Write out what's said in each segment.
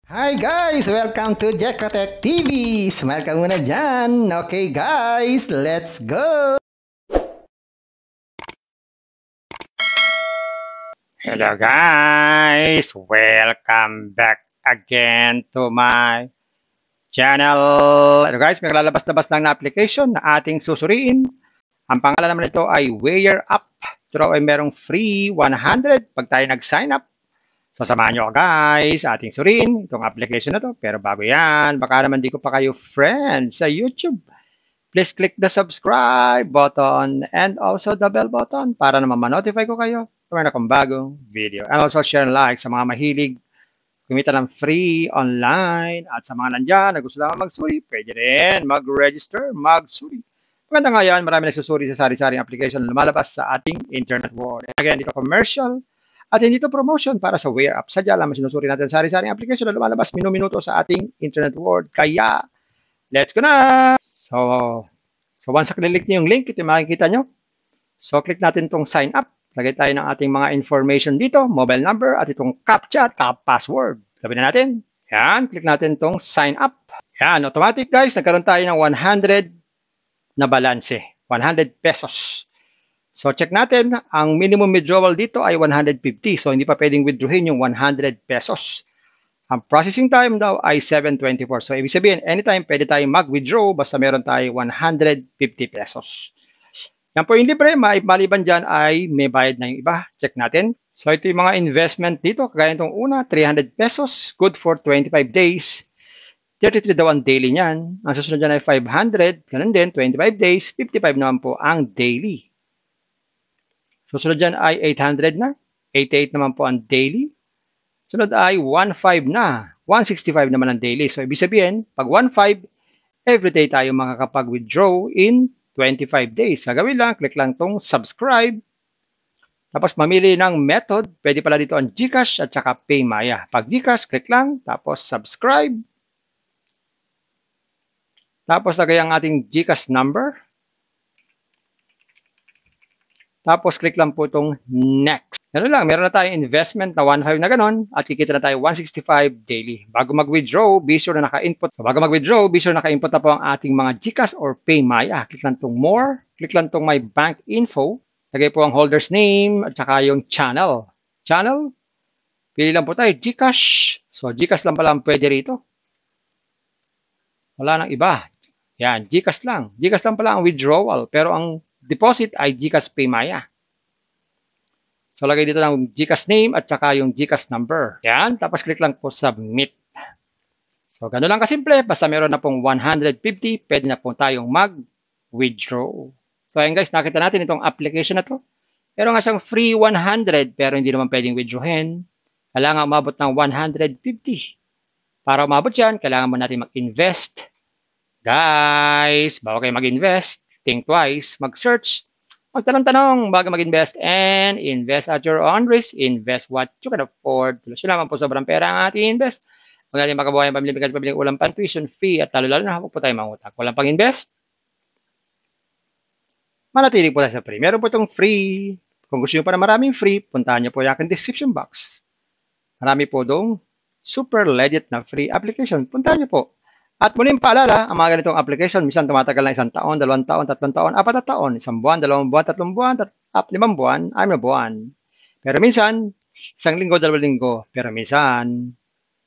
Hi guys! Welcome to Jekotech TV! Smile ka muna dyan! Okay guys, let's go! Hello guys! Welcome back again to my channel. Hello guys, may lalabas-labas lang na application na ating susuriin. Ang pangalan naman nito ay Wear Up. Ito ay merong free 100 pag tayo nag-sign up. So samahan nyo guys, ating suriin itong application na to. Pero bago yan, baka naman di ko pa kayo friends sa YouTube. Please click the subscribe button and also the bell button para naman ma-notify ko kayo kung meron akong bagong video. And also share and like sa mga mahilig kumita ng free online. At sa mga nandyan na gusto lang magsuri, pwede rin mag-register, magsuri. Maganda nga yan, marami nagsusuri sa sari-saring application na lumalabas sa ating internet world. Again, dito commercial at hindi to promotion para sa Wear Up. Sadya lang sinusuri natin sari-saring application na lumalabas minuto sa ating internet world. Kaya, let's go na! So once na-click nyo yung link, ito yung makikita nyo. So click natin itong sign up. Lagay tayo ng ating mga information dito, mobile number at itong CAPTCHA, password. Sabihin na natin. Yan, click natin itong sign up. Yan, automatic guys, nagkaroon tayo ng 100 na balanse. 100 pesos. So check natin, ang minimum withdrawal dito ay 150. So hindi pa pwedeng withdrawin yung 100 pesos. Ang processing time daw ay 724. So ibig sabihin, anytime pwede tayong mag-withdraw basta meron tayo 150 pesos. Yan po yung libre, maliban dyan ay may bayad na yung iba. Check natin. So ito yung mga investment dito. Kagaya itong una, 300 pesos, good for 25 days. 33 daw ang daily niyan. Ang susunod dyan ay 500, ganun din, 25 days, 55 naman po ang daily. Susunod dyan ay 800 na, 88 naman po ang daily. Sunod ay 1.5 na, 165 naman ang daily. So ibig sabihin, pag 1.5, everyday tayo makakapag-withdraw in 25 days. Gagawin lang, click lang tong subscribe. Tapos mamili ng method, pwede pala dito ang GCash at saka PayMaya. Pag GCash, click lang, tapos subscribe. Tapos lagay ang ating GCash number. Tapos click lang po itong next. Ganun lang, meron na tayong investment na 1.5 na ganon at kikita na tayo 165 daily. Bago mag-withdraw, be sure na naka-input. So, bago mag-withdraw, be sure na naka-input na po ang ating mga GCash or PayMaya. Click lang itong more, click lang itong my bank info. Lagay po ang holder's name at saka yung channel. Channel, pili lang po tayo GCash. So GCash lang pala ang pwede rito. Wala nang iba. Yan, GCash lang. GCash lang pala ang withdrawal. Pero ang deposit ay GCash PayMaya. So, lagay dito ng GCash name at saka yung GCash number. Yan. Tapos, click lang po submit. So, gano'n lang kasimple. Basta meron na pong 150, pwede na po tayong mag-withdraw. So, ayan guys, nakita natin itong application na to. Meron nga siyang free 100, pero hindi naman pwedeng withdrawin. Kailangan umabot ng 150. Para umabot yan, kailangan mo natin mag-invest. Guys, bago kayo mag-invest, think twice, mag-search, magtanong-tanong bago mag-invest, and invest at your own risk. Invest what you can afford. Tuloy naman po sobrang pera ang ating invest. Huwag natin makabuhay ang pabiling ulang pan, tuition fee, at lalo-lalo na huwag po tayo mangutang. Walang pang-invest, manatili po tayo sa free. Meron po itong free. Kung gusto nyo pa na maraming free, puntahan nyo po yung aking description box. Marami po doong super legit na free application. Puntahan nyo po. At muling paalala, ang mga ganitong application, minsan tumatagal na 1 taon, 2 taon, 3 taon, 4 na taon, 1 buwan, 2 buwan, 3 buwan, 5 buwan, 6 na buwan. Pero minsan, 1 linggo, 2 linggo. Pero minsan,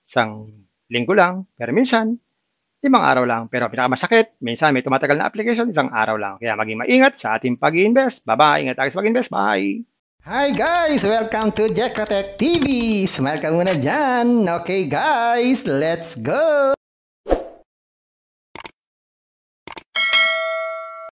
1 linggo lang. Pero minsan, 5 araw lang. Pero pinakamasakit, minsan may tumatagal na application, 1 araw lang. Kaya maging maingat sa ating pag-i-invest. Bye-bye. Ingat tayo sa pag-invest. Bye! Hi guys! Welcome to Jekotech TV! Smile ka muna dyan! Okay guys, let's go!